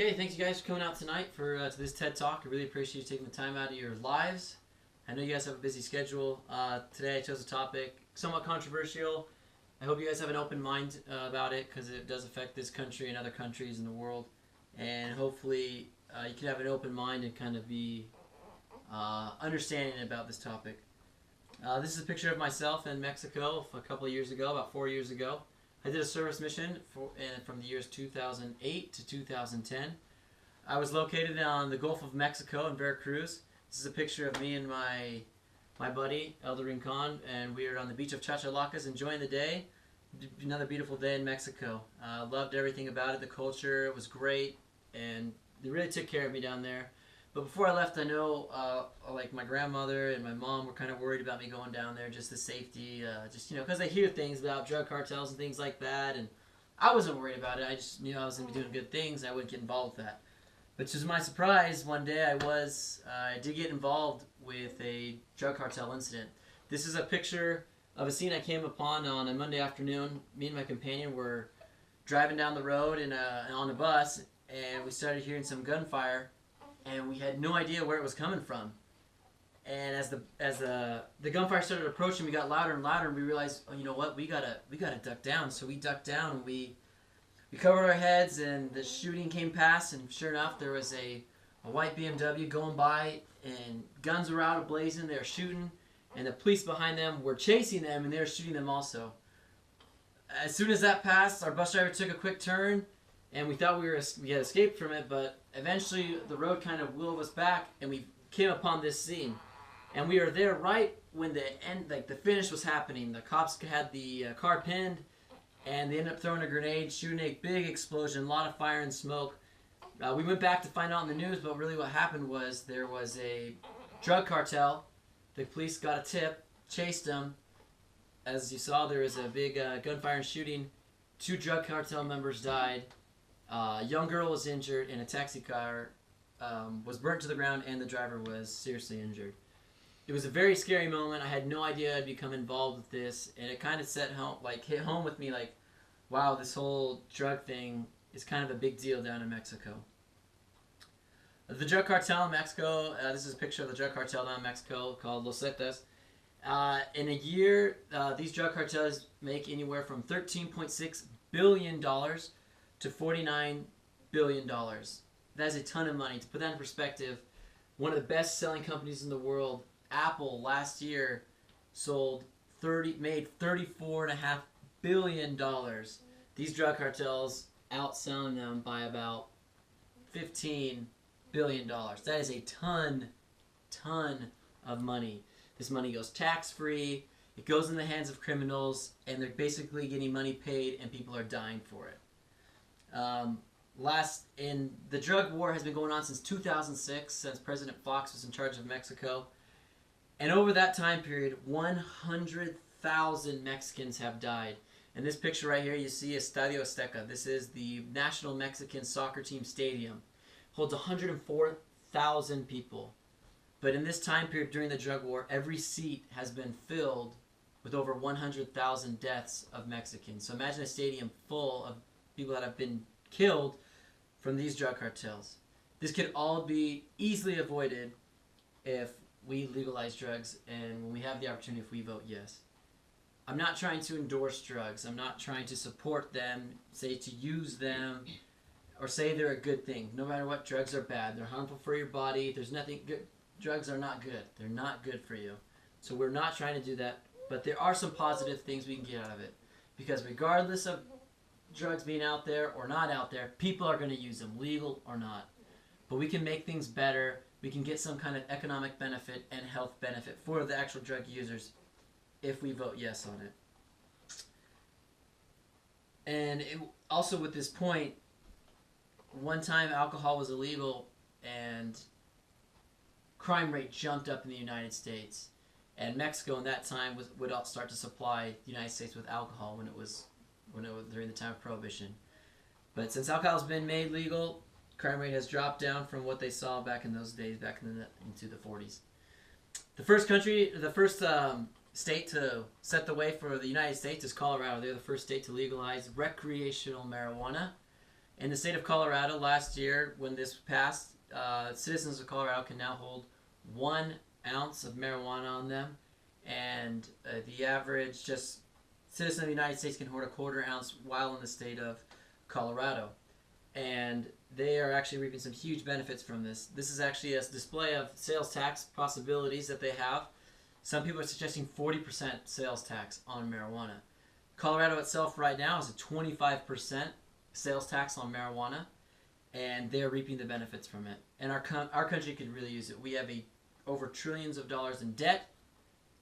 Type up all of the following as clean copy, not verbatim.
Okay, thanks you guys for coming out tonight for to this TED Talk. I really appreciate you taking the time out of your lives. I know you guys have a busy schedule. Today I chose a topic somewhat controversial. I hope you guys have an open mind about it because it does affect this country and other countries in the world. And hopefully you can have an open mind and kind of be understanding about this topic. This is a picture of myself in Mexico a couple of years ago, about 4 years ago. I did a service mission from the years 2008 to 2010. I was located on the Gulf of Mexico in Veracruz. This is a picture of me and my buddy, Elder Rincon, and we were on the beach of Chachalacas enjoying the day. Another beautiful day in Mexico. Loved everything about it. The culture was great, and they really took care of me down there. But before I left, I know like my grandmother and my mom were kind of worried about me going down there, just the safety, because they hear things about drug cartels and things like that, and I wasn't worried about it. I just knew I was going to be doing good things, and I wouldn't get involved with that. But to my surprise, one day I did get involved with a drug cartel incident. This is a picture of a scene I came upon on a Monday afternoon. Me and my companion were driving down the road on a bus, and we started hearing some gunfire. And we had no idea where it was coming from. And as the gunfire started approaching, we got louder and louder, and we realized, oh, you know what, we gotta duck down. So we ducked down, and we covered our heads, and the shooting came past, and sure enough, there was a white BMW going by, and guns were out ablazing. They were shooting, and the police behind them were chasing them, and they were shooting them also. As soon as that passed, our bus driver took a quick turn, and we thought we had escaped from it, but eventually the road kind of wheeled us back, and we came upon this scene. And we were there right when the finish was happening. The cops had the car pinned, and they ended up throwing a grenade, shooting a big explosion, a lot of fire and smoke. We went back to find out in the news, but really what happened was there was a drug cartel. The police got a tip, chased them. As you saw, there was a big gunfire and shooting. 2 drug cartel members died. A young girl was injured, and a taxi car was burnt to the ground, and the driver was seriously injured. It was a very scary moment. I had no idea I'd become involved with this, and it kind of hit home with me, like, wow, this whole drug thing is kind of a big deal down in Mexico. The drug cartel in Mexico, this is a picture of the drug cartel down in Mexico called Los Zetas. In a year, these drug cartels make anywhere from $13.6 billion to $49 billion. That is a ton of money. To put that in perspective, one of the best-selling companies in the world, Apple, last year made $34.5 billion. These drug cartels outselling them by about $15 billion. That is a ton of money. This money goes tax-free. It goes in the hands of criminals, and they're basically getting money paid, and people are dying for it. The drug war has been going on since 2006, since President Fox was in charge of Mexico. And over that time period, 100,000 Mexicans have died. In this picture right here, you see Estadio Azteca. This is the National Mexican Soccer Team Stadium. Holds 104,000 people. But in this time period during the drug war, every seat has been filled with over 100,000 deaths of Mexicans. So imagine a stadium full of people that have been killed from these drug cartels. This could all be easily avoided if we legalize drugs, and when we have the opportunity, if we vote yes. I'm not trying to endorse drugs. I'm not trying to support them, say to use them, or say they're a good thing. No matter what, drugs are bad. They're harmful for your body. There's nothing good. Drugs are not good. They're not good for you. So we're not trying to do that, but there are some positive things we can get out of it. Because regardless of drugs being out there or not out there, people are going to use them, legal or not. But we can make things better. We can get some kind of economic benefit and health benefit for the actual drug users if we vote yes on it. And also with this point, one time alcohol was illegal and crime rate jumped up in the United States. And Mexico in that time would start to supply the United States with alcohol when it was during the time of Prohibition. But since alcohol has been made legal, crime rate has dropped down from what they saw back in those days, into the 40s. The first state to set the way for the United States is Colorado. They're the first state to legalize recreational marijuana. In the state of Colorado last year, when this passed, citizens of Colorado can now hold 1 ounce of marijuana on them, and the average just citizen of the United States can hold a 1/4 ounce while in the state of Colorado. And they are actually reaping some huge benefits from this. This is actually a display of sales tax possibilities that they have. Some people are suggesting 40% sales tax on marijuana. Colorado itself right now is a 25% sales tax on marijuana, and they're reaping the benefits from it. And our country could really use it. We have over trillions of dollars in debt,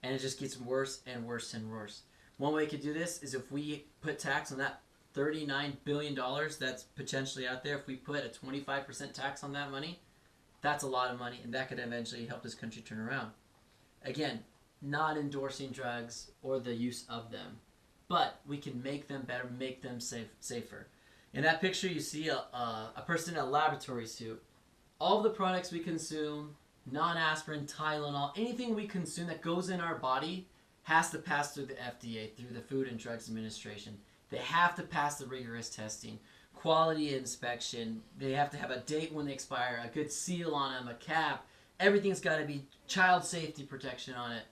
and it just gets worse and worse and worse. One way we could do this is if we put tax on that $39 billion that's potentially out there. If we put a 25% tax on that money, that's a lot of money, and that could eventually help this country turn around. Again, not endorsing drugs or the use of them, but we can make them better, make them safer. In that picture, you see a person in a laboratory suit. All of the products we consume, non-aspirin, Tylenol, anything we consume that goes in our body has to pass through the FDA, through the Food and Drugs Administration. They have to pass the rigorous testing, quality inspection. They have to have a date when they expire, a good seal on them, a cap. Everything's got to be child safety protection on it.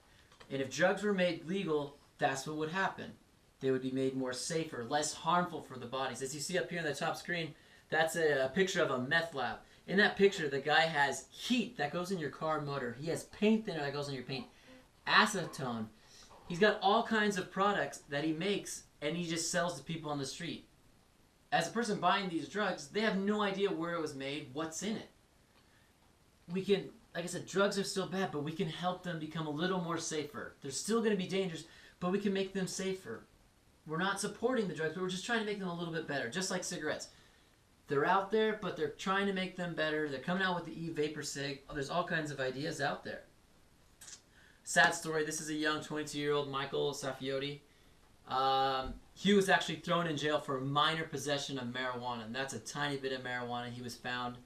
And if drugs were made legal, that's what would happen. They would be made more safer, less harmful for the bodies. As you see up here on the top screen, that's a picture of a meth lab. In that picture, the guy has heat that goes in your car motor. He has paint thinner that goes in your paint, acetone. He's got all kinds of products that he makes, and he just sells to people on the street. As a person buying these drugs, they have no idea where it was made, what's in it. We can, like I said, drugs are still bad, but we can help them become a little more safer. They're still going to be dangerous, but we can make them safer. We're not supporting the drugs, but we're just trying to make them a little bit better, just like cigarettes. They're out there, but they're trying to make them better. They're coming out with the e-vapor cig. There's all kinds of ideas out there. Sad story. This is a young 22-year-old Michael Safioti. He was actually thrown in jail for minor possession of marijuana, and that's a tiny bit of marijuana. He was found.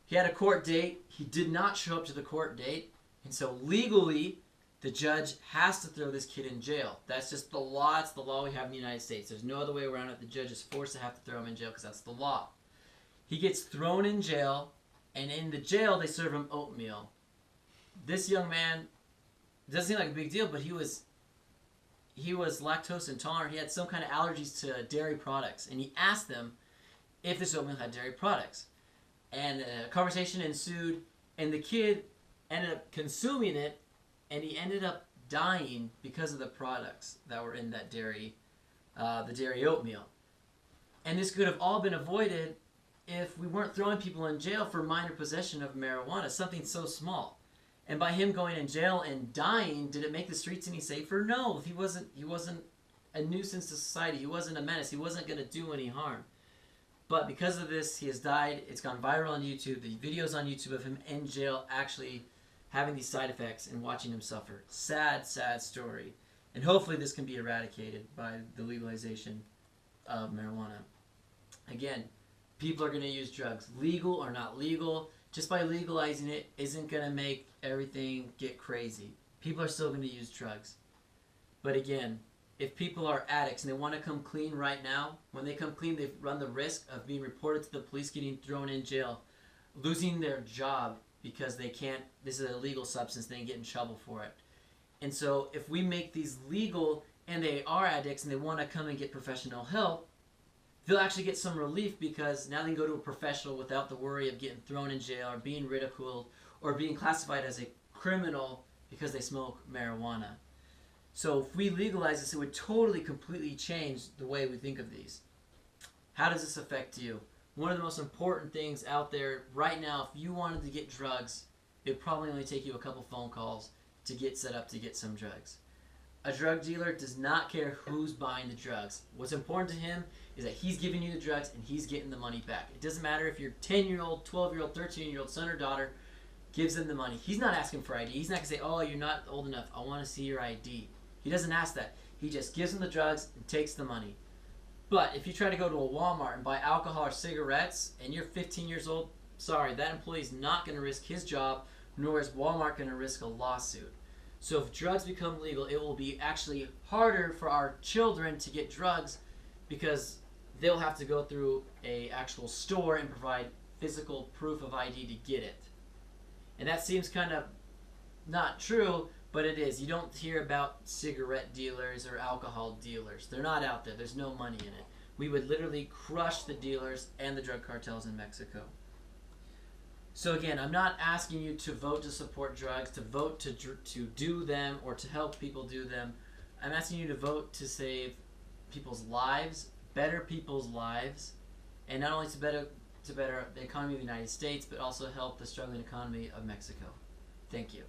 He had a court date. He did not show up to the court date, and so legally, the judge has to throw this kid in jail. That's just the law. It's the law we have in the United States. There's no other way around it. The judge is forced to have to throw him in jail because that's the law. He gets thrown in jail, and in the jail, they serve him oatmeal. This young man, doesn't seem like a big deal, but he was lactose intolerant. He had some kind of allergies to dairy products, and he asked them if this oatmeal had dairy products. And a conversation ensued, and the kid ended up consuming it, and he ended up dying because of the products that were in that dairy, the dairy oatmeal. And this could have all been avoided if we weren't throwing people in jail for minor possession of marijuana, something so small. And by him going in jail and dying, did it make the streets any safer? No, he wasn't a nuisance to society. He wasn't a menace. He wasn't going to do any harm. But because of this, he has died. It's gone viral on YouTube. The videos on YouTube of him in jail actually having these side effects and watching him suffer. Sad, sad story. And hopefully this can be eradicated by the legalization of marijuana. Again, people are going to use drugs. Legal or not legal, just by legalizing it isn't going to make everything get crazy. People are still going to use drugs. But again, if people are addicts and they want to come clean right now, when they come clean, they run the risk of being reported to the police, getting thrown in jail, losing their job because they can't, this is an illegal substance, they get in trouble for it. And so if we make these legal and they are addicts and they want to come and get professional help, they'll actually get some relief because now they can go to a professional without the worry of getting thrown in jail or being ridiculed or being classified as a criminal because they smoke marijuana. So if we legalize this, it would totally, completely change the way we think of these. How does this affect you? One of the most important things out there right now, if you wanted to get drugs, it would probably only take you a couple phone calls to get set up to get some drugs. A drug dealer does not care who's buying the drugs. What's important to him is that he's giving you the drugs and he's getting the money back. It doesn't matter if your 10-year-old, 12-year-old, 13-year-old son or daughter gives them the money. He's not asking for ID. He's not going to say, oh, you're not old enough. I want to see your ID. He doesn't ask that. He just gives them the drugs and takes the money. But if you try to go to a Walmart and buy alcohol or cigarettes and you're 15 years old, sorry, that employee is not going to risk his job, nor is Walmart going to risk a lawsuit. So if drugs become legal, it will be actually harder for our children to get drugs because they'll have to go through a actual store and provide physical proof of ID to get it. And that seems kind of not true, but it is. You don't hear about cigarette dealers or alcohol dealers. They're not out there. There's no money in it. We would literally crush the dealers and the drug cartels in Mexico. So again, I'm not asking you to vote to support drugs, to vote to do them, or to help people do them. I'm asking you to vote to save people's lives, better people's lives, and not only to better the economy of the United States, but also help the struggling economy of Mexico. Thank you.